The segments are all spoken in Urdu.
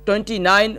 29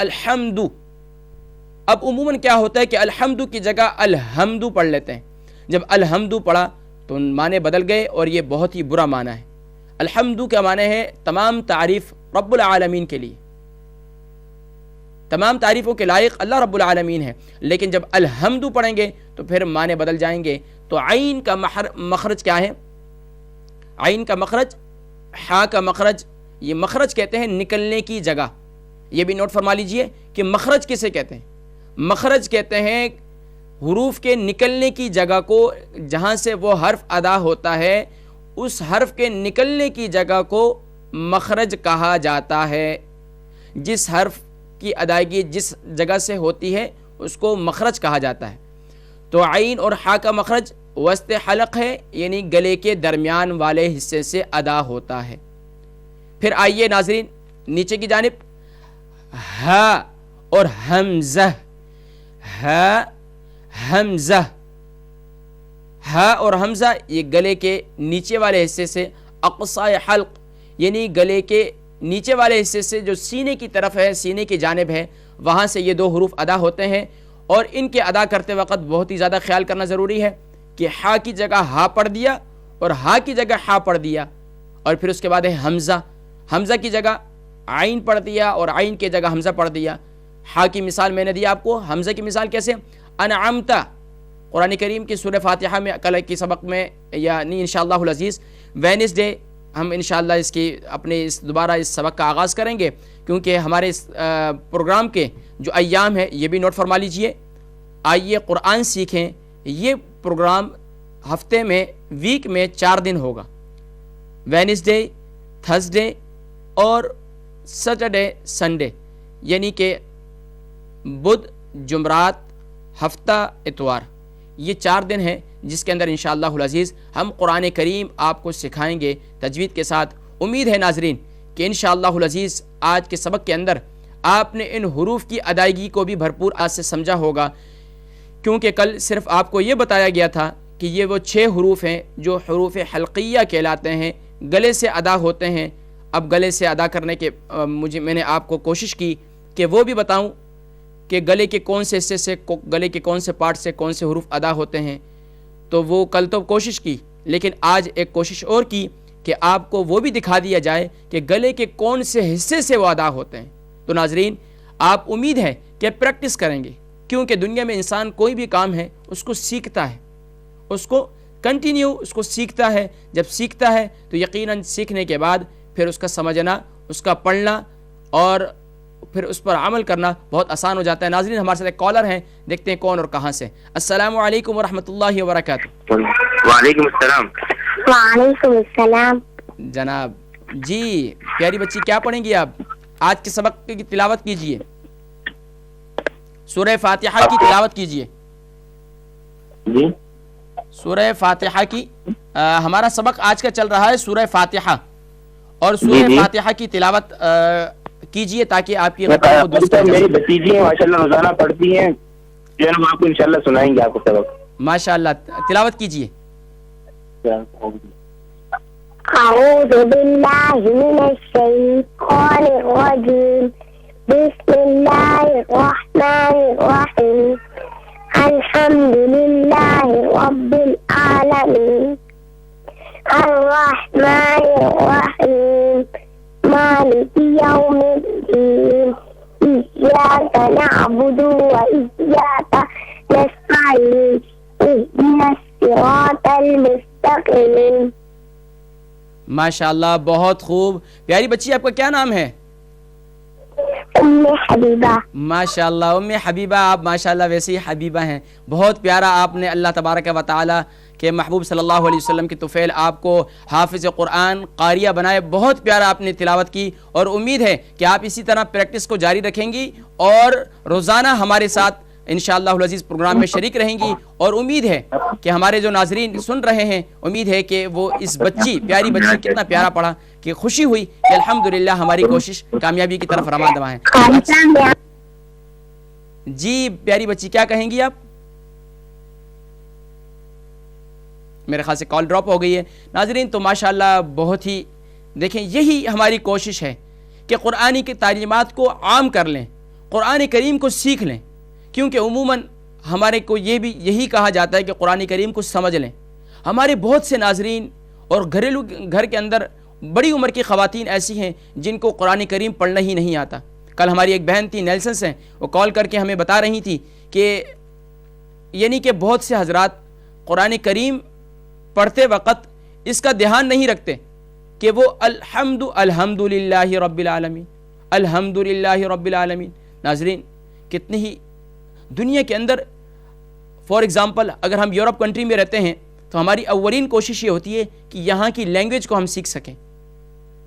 الحمد. اب عموماً کیا ہوتا ہے کہ الحمد کی جگہ الحمد پڑھ لیتے ہیں. جب الحمد پڑھا تو معنی بدل گئے اور یہ بہت ہی برا معنی ہے. الحمد کا معنی ہے تمام تعریف رب العالمین کے لیے، تمام تعریفوں کے لائق اللہ رب العالمین ہے. لیکن جب الحمد پڑھیں گے تو پھر معنی بدل جائیں گے. تو عین کا مخرج کیا ہے؟ عین کا مخرج، ہا کا مخرج، یہ مخرج کہتے ہیں نکلنے کی جگہ. یہ بھی نوٹ فرما لیجئے کہ مخرج کسے کہتے ہیں؟ مخرج کہتے ہیں حروف کے نکلنے کی جگہ کو، جہاں سے وہ حرف ادا ہوتا ہے اس حرف کے نکلنے کی جگہ کو مخرج کہا جاتا ہے. جس حرف کی ادائیگی جس جگہ سے ہوتی ہے اس کو مخرج کہا جاتا ہے. تو عین اور ہا کا مخرج وسط حلق ہے، یعنی گلے کے درمیان والے حصے سے ادا ہوتا ہے. پھر آئیے ناظرین نیچے کی جانب، ہا اور حمزہ. ہا حمزہ، ہا اور حمزہ یہ گلے کے نیچے والے حصے سے اقصائے حلق، یعنی گلے کے نیچے والے حصے سے جو سینے کی طرف ہے، سینے کی جانب ہے، وہاں سے یہ دو حروف ادا ہوتے ہیں. اور ان کے ادا کرتے وقت بہت ہی زیادہ خیال کرنا ضروری ہے کہ ہا کی جگہ ہا پڑھ دیا اور ہا کی جگہ ہا پڑھ دیا. اور پھر اس کے بعد ہے حمزہ، حمزہ کی جگہ عین پڑھ دیا اور عین کی جگہ حمزہ پڑھ دیا. ہا کی مثال میں نے دی آپ کو، حمزہ کی مثال کیسے؟ انعمتا. قرآن کریم کی سورہ فاتحہ میں کل کی سبق میں یعنی انشاءاللہ العزیز وینسڈے ہم انشاءاللہ اس کی اپنے دوبارہ اس سبق کا آغاز کریں گے، کیونکہ ہمارے اس پروگرام کے جو ایام ہیں یہ بھی نوٹ فرما لیجئے. آئیے قرآن سیکھیں، یہ پروگرام ہفتے میں ویک میں 4 دن ہوگا، وینسڈے، تھرسڈے اور سیٹرڈے سنڈے، یعنی کہ بدھ، جمعرات، ہفتہ، اتوار، یہ 4 دن ہیں جس کے اندر انشاءاللہ العزیز ہم قرآن کریم آپ کو سکھائیں گے تجوید کے ساتھ. امید ہے ناظرین کہ انشاءاللہ العزیز آج کے سبق کے اندر آپ نے ان حروف کی ادائیگی کو بھی بھرپور آج سے سمجھا ہوگا، کیونکہ کل صرف آپ کو یہ بتایا گیا تھا کہ یہ وہ 6 حروف ہیں جو حروف حلقیہ کہلاتے ہیں، گلے سے ادا ہوتے ہیں. اب گلے سے ادا کرنے کے میں نے آپ کو کوشش کی کہ وہ بھی بتاؤں کہ گلے کے کون سے حصے سے، گلے کے کون سے پارٹ سے کون سے حروف ادا ہوتے ہیں. تو وہ کل تو کوشش کی، لیکن آج ایک کوشش اور کی کہ آپ کو وہ بھی دکھا دیا جائے کہ گلے کے کون سے حصے سے وہ ادا ہوتے ہیں. تو ناظرین آپ امید ہے کہ پریکٹس کریں گے، کیونکہ دنیا میں انسان کوئی بھی کام ہے اس کو سیکھتا ہے، اس کو کنٹینیو اس کو سیکھتا ہے. جب سیکھتا ہے تو یقیناً سیکھنے کے بعد پھر اس کا سمجھنا، اس کا پڑھنا اور پھر اس پر عمل کرنا بہت آسان ہو جاتا ہے. ناظرین ہمارے ساتھ ایک کالر ہیں، دیکھتے ہیں کون اور کہاں سے. السلام علیکم ورحمۃ اللہ وبرکاتہ. وعلیکم السلام. وعلیکم السلام جناب. جی پیاری بچی کیا پڑھیں گی آپ؟ آج کے سبق کی تلاوت کیجئے، سورہ فاتحہ کی تلاوت کیجئے. جی سورہ فاتحہ کی ہمارا سبق آج کا چل رہا ہے سورہ فاتحہ، اور سورہ فاتحہ کی تلاوت کیجئے تاکہ آپ کی غلطیوں کو درست کر میری بھتیجی ہیں ماشاءاللہ روزانہ پڑھتی ہیں، جو ہے نا آپ کو انشاءاللہ سنائیں گے آپ کو سبق. ماشاءاللہ تلاوت کیجئے. اعوذ باللہ من الشیطان الرجیم، بسم اللہ الرحمن الرحیم، الحمد للہ رب العالمین، الرحمن الرحیم، مالک یوم الدین، ایاک نعبد و ایاک نستعین، اہدنا الصراط المستقیم. ماشاءاللہ بہت خوب. پیاری بچی آپ کا کیا نام ہے؟ ام حبیبہ. ماشاءاللہ ام حبیبہ، آپ ماشاءاللہ ویسے ہی حبیبہ ہیں. بہت پیارا آپ نے اللہ تبارک و تعالی کہ محبوب صلی اللہ علیہ وسلم کی طفیل آپ کو حافظ قرآن قاریہ بنائے. بہت پیارا آپ نے تلاوت کی، اور امید ہے کہ آپ اسی طرح پریکٹس کو جاری رکھیں گی اور روزانہ ہمارے ساتھ انشاءاللہ العزیز پروگرام میں شریک رہیں گی. اور امید ہے کہ ہمارے جو ناظرین سن رہے ہیں، امید ہے کہ وہ اس بچی، پیاری بچی کتنا پیارا پڑھا کہ خوشی ہوئی کہ الحمدللہ ہماری کوشش کامیابی کی طرف رواں دواں ہے. جی پیاری بچی کیا کہیں گی آپ؟ میرے خیال سے کال ڈراپ ہو گئی ہے. ناظرین تو ماشاءاللہ بہت ہی دیکھیں، یہی ہماری کوشش ہے کہ قرآنی کی تعلیمات کو عام کر لیں، قرآن کریم کو سیکھ لیں، کیونکہ عموماً ہمارے کو یہی کہا جاتا ہے کہ قرآن کریم کو سمجھ لیں۔ ہمارے بہت سے ناظرین اور گھریلو گھر کے اندر بڑی عمر کی خواتین ایسی ہیں جن کو قرآن کریم پڑھنا ہی نہیں آتا۔ کل ہماری ایک بہن تھی نیلسن سے، وہ کال کر کے ہمیں بتا رہی تھی کہ یعنی کہ بہت سے حضرات قرآن کریم پڑھتے وقت اس کا دھیان نہیں رکھتے کہ وہ الحمد للہ رب العالمین، الحمد للہ رب العالمین۔ ناظرین کتنی ہی دنیا کے اندر، فار ایگزامپل اگر ہم یورپ کنٹری میں رہتے ہیں تو ہماری اولین کوشش یہ ہوتی ہے کہ یہاں کی لینگویج کو ہم سیکھ سکیں،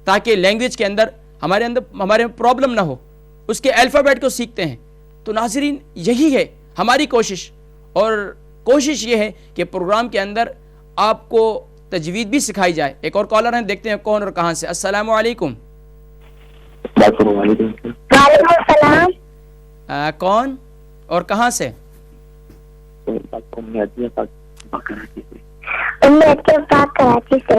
تاکہ لینگویج کے اندر ہمارے پرابلم نہ ہو، اس کے الفابیٹ کو سیکھتے ہیں۔ تو ناظرین یہی ہے ہماری کوشش، اور کوشش یہ ہے کہ پروگرام کے اندر آپ کو تجوید بھی سکھائی جائے۔ ایک اور کالر ہیں، دیکھتے ہیں کون اور کہاں سے۔ السلام علیکم۔ وعلیکم السلام۔ کون اور کہاں سے؟ کراچی سے۔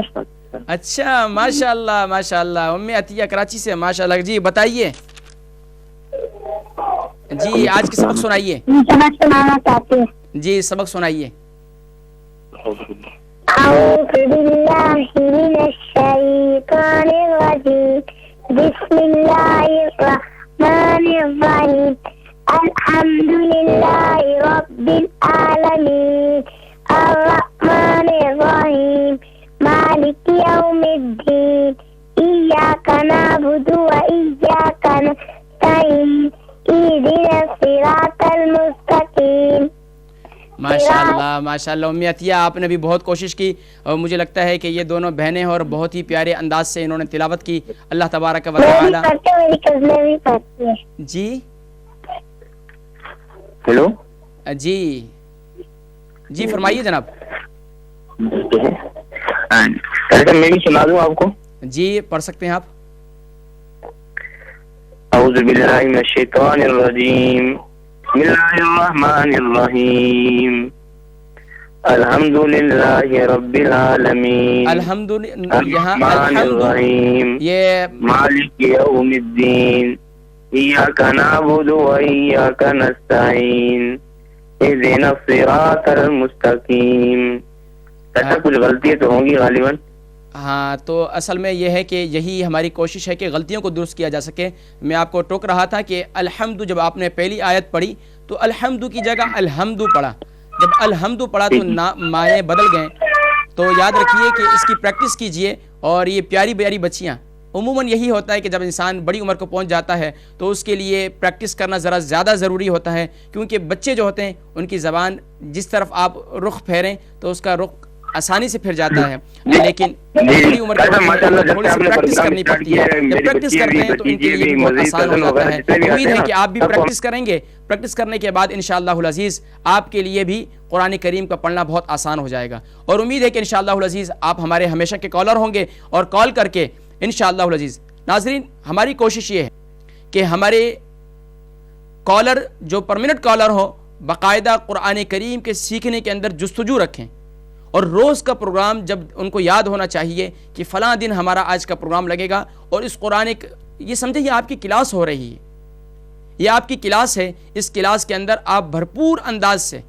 اچھا، ماشاء اللہ ماشاء اللہ، ام عطیہ کراچی سے، ماشاء اللہ۔ جی بتائیے، جی آج کے سبق سنائیے۔ سبق سنانا چاہتی ہوں۔ جی سبق سنائیے۔ اعوذ باللہ من الشیطان الرجیم، بسم اللہ الرحمن الرحیم، الحمد للہ رب العالمین، الرحمن الرحیم، مالک یوم الدین، ایاک نعبد و ایاک نستعین، اہدنا الصراط المستقیم۔ ماشاءاللہ ماشاءاللہ ام عطیہ، آپ نے بھی بہت کوشش کی، اور مجھے لگتا ہے کہ یہ دونوں بہنیں اور بہت ہی پیارے انداز سے انہوں نے تلاوت کی۔ اللہ تبارک و تعالی۔ میری کزنیں بھی پڑھتی ہیں۔ جی ہیلو، جی جی فرمائیے جناب۔ میں بھی سنا دوں آپ کو؟ جی پڑھ سکتے ہیں آپ۔ اعوذ باللہ من الشیطان الرجیم، بسم اللہ الرحمن الرحیم، الحمد للہ رب العالمین، الحمد یہاں الرحمن الرحیم، یہ مالک یوم الدین، ایاک نعبد و ایاک نستعین، اہدنا الصراط المستقیم۔ ایسا کچھ غلطیاں تو ہوں گی غالباً۔ ہاں، تو اصل میں یہ ہے کہ یہی ہماری کوشش ہے کہ غلطیوں کو درست کیا جا سکے۔ میں آپ کو ٹوک رہا تھا کہ الحمد، جب آپ نے پہلی آیت پڑھی تو الحمد کی جگہ الحمد پڑھا، جب الحمد پڑھا تو معنی بدل گئے۔ تو یاد رکھیے کہ اس کی پریکٹس کیجئے۔ اور یہ پیاری پیاری بچیاں، عموماً یہی ہوتا ہے کہ جب انسان بڑی عمر کو پہنچ جاتا ہے تو اس کے لیے پریکٹس کرنا ذرا زیادہ ضروری ہوتا ہے، کیونکہ بچے جو ہوتے ہیں ان کی زبان جس طرف آپ رخ پھیریں تو اس کا رخ آسانی سے پھر جاتا ہے، لیکن بڑی عمر کے تھوڑی سی پریکٹس کرنی پڑتی ہے۔ جب پریکٹس کرتے ہیں تو ان کے لیے بہت آسان ہو جاتا ہے۔ امید ہے کہ آپ بھی پریکٹس کریں گے، پریکٹس کرنے کے بعد انشاءاللہ العزیز آپ کے لیے بھی قرآن کریم کا پڑھنا بہت آسان ہو جائے گا۔ اور امید ہے کہ انشاءاللہ العزیز آپ ہمارے ہمیشہ کے کالر ہوں گے اور کال کر کے انشاءاللہ العزیز۔ ناظرین ہماری کوشش یہ ہے کہ ہمارے کالر جو پرمنٹ کالر ہوں باقاعدہ قرآن کریم کے سیکھنے کے اندر جستجو رکھیں، اور روز کا پروگرام جب ان کو یاد ہونا چاہیے کہ فلاں دن ہمارا آج کا پروگرام لگے گا، اور اس قرآن یہ سمجھے یہ آپ کی کلاس ہو رہی ہے، یہ آپ کی کلاس ہے۔ اس کلاس کے اندر آپ بھرپور انداز سے،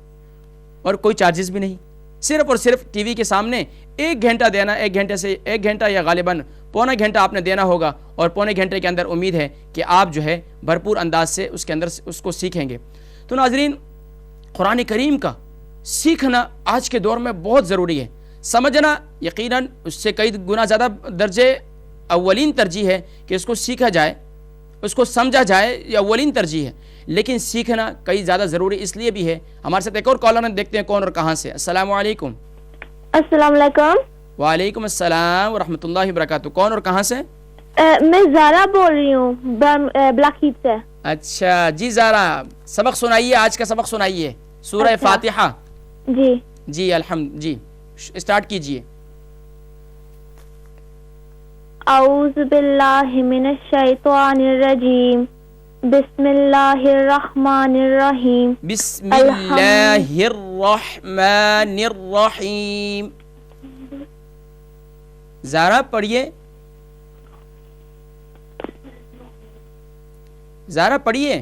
اور کوئی چارجز بھی نہیں، صرف اور صرف ٹی وی کے سامنے 1 گھنٹہ دینا، 1 گھنٹہ یا غالباً پونا گھنٹہ آپ نے دینا ہوگا، اور پونے گھنٹے کے اندر امید ہے کہ آپ جو ہے بھرپور انداز سے اس کے اندر اس کو سیکھیں گے۔ تو ناظرین قرآن کریم کا سیکھنا آج کے دور میں بہت ضروری ہے۔ سمجھنا یقیناً اس سے کئی گنا زیادہ درجے اولین ترجیح ہے کہ اس کو سیکھا جائے، اس کو سمجھا جائے، یہ اولین ترجیح ہے، لیکن سیکھنا کئی زیادہ ضروری اس لیے بھی ہے۔ ہمارے ساتھ ایک اور کالر ہیں، دیکھتے ہیں کون اور کہاں سے۔ السلام علیکم۔ السلام علیکم۔ وعلیکم السلام ورحمۃ اللہ وبرکاتہ۔ کون اور کہاں سے؟ میں زارا بول رہی ہوں بلیک ہیت سے۔ اچھا جی زارا، سبق سنائیے، آج کا سبق سنائیے، سورہ فاتحہ۔ جی جی الحمد، جی اسٹارٹ کیجئے۔ اعوذ باللہ من الشیطان الرجیم، بسم اللہ الرحمن الرحیم، بسم اللہ الرحمن الرحیم۔ زارا پڑھیے، زارا پڑھیے۔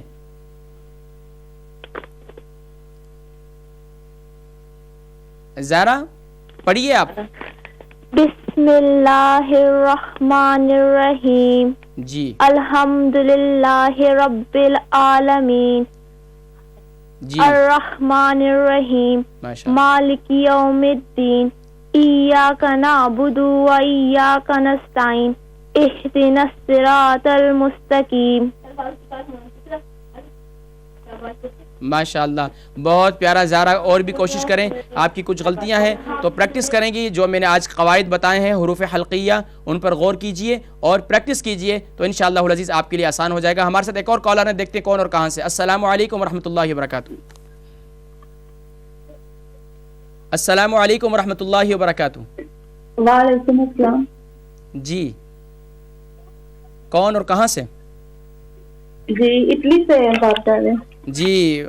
زہرا پڑھیے آپ. بسم اللہ الرحمن الرحیم. جی الحمدللہ رب العالمین. جی الرحمن الرحیم. ماشاء اللہ. مالک یوم الدین. ایاک نعبد و ایاک نستعین. اہدنا الصراط المستقیم. ماشاء اللہ بہت پیارا زہرا. اور بھی کوشش کریں, آپ کی کچھ غلطیاں ہیں تو پریکٹس کریں گی. جو میں نے آج قواعد بتائے ہیں حروف حلقیہ ان پر غور کیجئے اور پریکٹس کیجئے تو انشاءاللہ العزیز آپ کے لیے آسان ہو جائے گا. ہمارے ساتھ ایک اور کالر ہے, دیکھتے ہیں کون اور کہاں سے. السلام علیکم ورحمۃ اللہ وبرکاتہ. السلام علیکم ورحمۃ اللہ وبرکاتہ. وعلیکم السلام. جی کون اور کہاں سے؟ جی اٹلی سے بات کر رہے ہیں. جی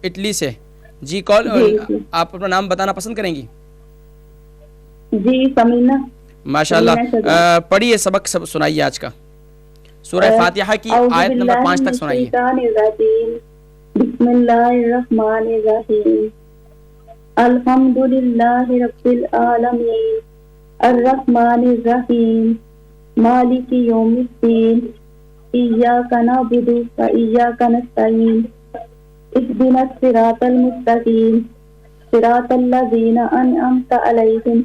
اٹلی سے. جی کال آپ اپنا نام بتانا پسند کریں گی؟ جی سمینہ. ماشاء اللہ پڑھیے, سبق سنائیے آج کا. سورہ فاتحہ کی آیت نمبر 5 تک سنائیے. بسم اللہ الرحمن الرحیم. الحمدللہ رب العالمین الرحمن الرحیم مالک یوم الدین ایاک نعبد و ایاک نستعین اہدنا الصراط المستقیم صراط الذین انعمت علیہم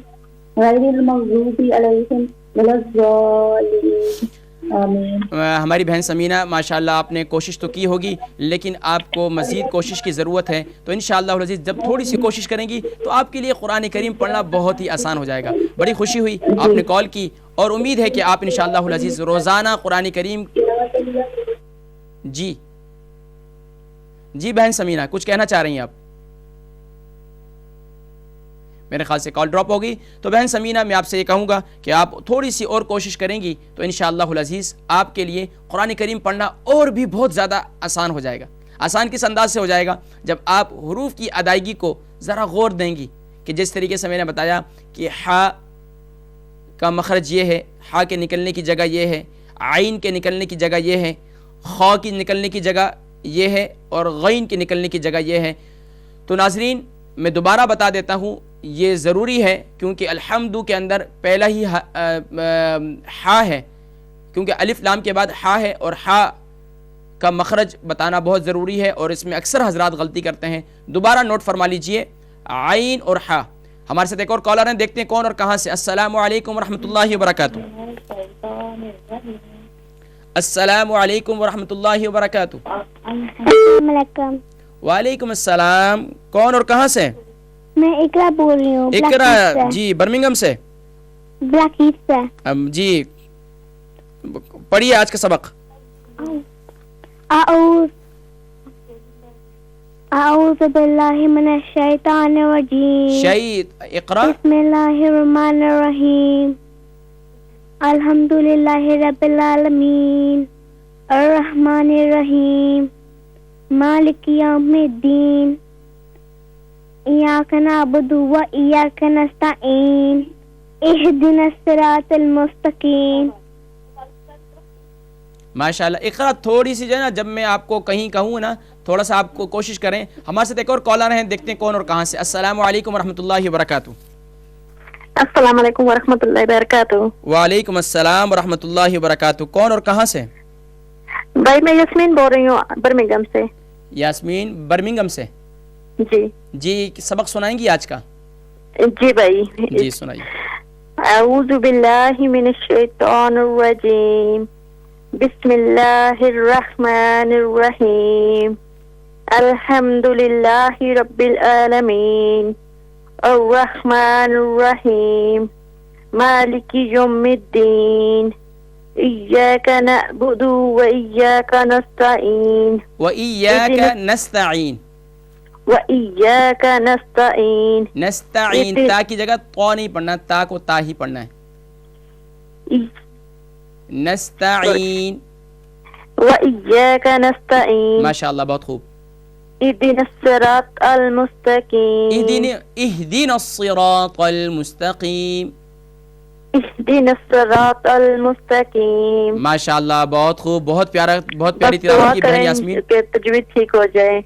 غیر المغضوب علیہم ولا الضالین. آمین. ہماری بہن سمینہ ماشاءاللہ آپ نے کوشش تو کی ہوگی لیکن آپ کو مزید کوشش کی ضرورت ہے. تو انشاءاللہ العزیز جب تھوڑی سی کوشش کریں گی تو آپ کے لیے قرآن کریم پڑھنا بہت ہی آسان ہو جائے گا. بڑی خوشی ہوئی آپ نے کال کی اور امید ہے کہ آپ انشاءاللہ العزیز روزانہ قرآن کریم. جی جی بہن سمینہ کچھ کہنا چاہ رہی ہیں آپ؟ میرے خیال سے کال ڈراپ ہوگی. تو بہن سمینہ میں آپ سے یہ کہوں گا کہ آپ تھوڑی سی اور کوشش کریں گی تو انشاءاللہ العزیز آپ کے لیے قرآن کریم پڑھنا اور بھی بہت زیادہ آسان ہو جائے گا. آسان کس انداز سے ہو جائے گا؟ جب آپ حروف کی ادائیگی کو ذرا غور دیں گی کہ جس طریقے سے میں نے بتایا کہ ہا کا مخرج یہ ہے, ہا کے نکلنے کی جگہ یہ ہے, عین کے نکلنے کی جگہ یہ ہے, خا کی نکلنے کی جگہ یہ ہے اور غین کی نکلنے کی جگہ یہ ہے. تو ناظرین میں دوبارہ بتا دیتا ہوں, یہ ضروری ہے کیونکہ الحمد کے اندر پہلا ہی ہا ہے, کیونکہ الف لام کے بعد ہا ہے اور ہا کا مخرج بتانا بہت ضروری ہے اور اس میں اکثر حضرات غلطی کرتے ہیں. دوبارہ نوٹ فرما لیجئے, عین اور ہا. ہمارے ساتھ ایک اور کالر ہیں, دیکھتے ہیں کون اور کہاں سے. السلام علیکم ورحمۃ اللہ وبرکاتہ. السلام علیکم ورحمۃ اللہ وبرکاتہ. السلام علیکم. وعلیکم السلام. کون اور کہاں سے؟ میں اقرا بول رہی ہوں. اقرا جی برمنگم سے. بلیک ہیتھ سے. جی پڑھیے آج کا سبق. اعوذ باللہ من الشیطان الرجیم. اقرا. بسم اللہ الرحمن الرحیم. الحمدللہ رب العالمین الرحمن الرحیم مالک یوم الدین ایاک نعبد و ایاک نستعین اہدنا الصراط المستقیم. ماشاءاللہ. اقرا تھوڑی سی جو ہے نا, جب میں آپ کو کہیں کہوں نا تھوڑا سا آپ کو کوشش کریں. ہمارے ساتھ ایک اور کالر ہیں, دیکھتے ہیں کون اور کہاں سے. السلام علیکم ورحمۃ اللہ وبرکاتہ. السلام علیکم ورحمۃ اللہ وبرکاتہ. وعلیکم السلام ورحمۃ اللہ وبرکاتہ. کون اور کہاں سے؟ بھائی میں یاسمین بول رہی ہوں برمنگم سے. یاسمین برمنگم سے. جی جی سبق سنائیں گی آج کا؟ جی بھائی جی سنائیے. اعوذ باللہ من الشیطان الرجیم. بسم اللہ الرحمن الرحیم. الحمدللہ رب العالمین الرحمن الرحیم مالک یوم الدین ایاک نعبد و ایاک نستعین وإیاک نستعین. وإیاک نستعین. نستعین تا کی جگہ تو نہیں پڑھنا, تا کو تا ہی پڑھنا ہے. نستعین. وإیاک نستعین. ماشاءاللہ بہت خوب. اہدنا الصراط المستقیم. اہدنا الصراط المستقیم. اہدنا الصراط المستقیم. ماشاءاللہ بہت خوب, بہت پیارا, بہت پیاری تلاوت کی بہن یاسمین. تجوید ٹھیک ہو جائے.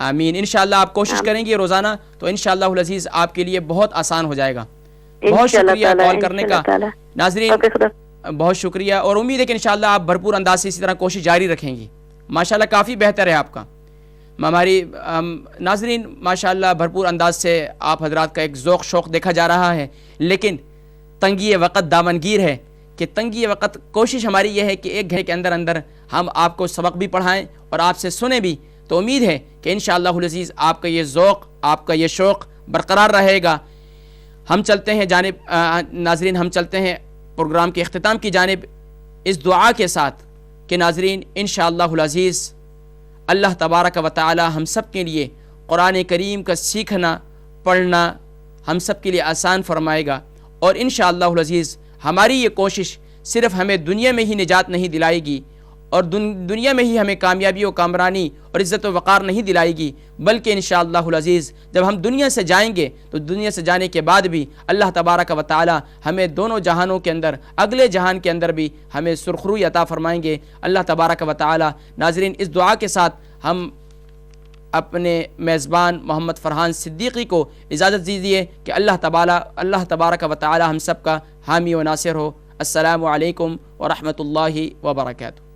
آمین. انشاءاللہ آپ کوشش کریں گے روزانہ تو انشاءاللہ العزیز آپ کے لیے بہت آسان ہو جائے گا. بہت شکریہ کال کرنے کا. ناظرین بہت شکریہ, اور امید ہے کہ انشاءاللہ آپ بھرپور انداز سے اسی طرح کوشش جاری رکھیں گی. ماشاءاللہ کافی بہتر ہے آپ کا. ہماری ناظرین ماشاءاللہ بھرپور انداز سے آپ حضرات کا ایک ذوق شوق دیکھا جا رہا ہے, لیکن تنگی وقت دامنگیر ہے کہ تنگی وقت کوشش ہماری یہ ہے کہ ایک گھنٹے کے اندر اندر ہم آپ کو سبق بھی پڑھائیں اور آپ سے سنیں بھی. تو امید ہے کہ انشاءاللہ العزیز آپ کا یہ ذوق, آپ کا یہ شوق برقرار رہے گا. ہم چلتے ہیں جانب ناظرین, ہم چلتے ہیں پروگرام کے اختتام کی جانب اس دعا کے ساتھ کہ ناظرین انشاءاللہ العزیز اللہ تبارک و تعالی ہم سب کے لیے قرآن کریم کا سیکھنا پڑھنا ہم سب کے لیے آسان فرمائے گا, اور انشاءاللہ العزیز ہماری یہ کوشش صرف ہمیں دنیا میں ہی نجات نہیں دلائے گی اور دنیا میں ہی ہمیں کامیابی و کامرانی اور عزت و وقار نہیں دلائے گی, بلکہ انشاءاللہ العزیز جب ہم دنیا سے جائیں گے تو دنیا سے جانے کے بعد بھی اللہ تبارک و تعالی ہمیں دونوں جہانوں کے اندر, اگلے جہان کے اندر بھی ہمیں سرخروئی عطا فرمائیں گے اللہ تبارک و تعالی. ناظرین اس دعا کے ساتھ ہم اپنے میزبان محمد فرحان صدیقی کو اجازت دیجیے کہ اللہ تبارک و تعالی ہم سب کا حامی و ناصر ہو. السلام علیکم ورحمۃ اللہ وبرکاتہ.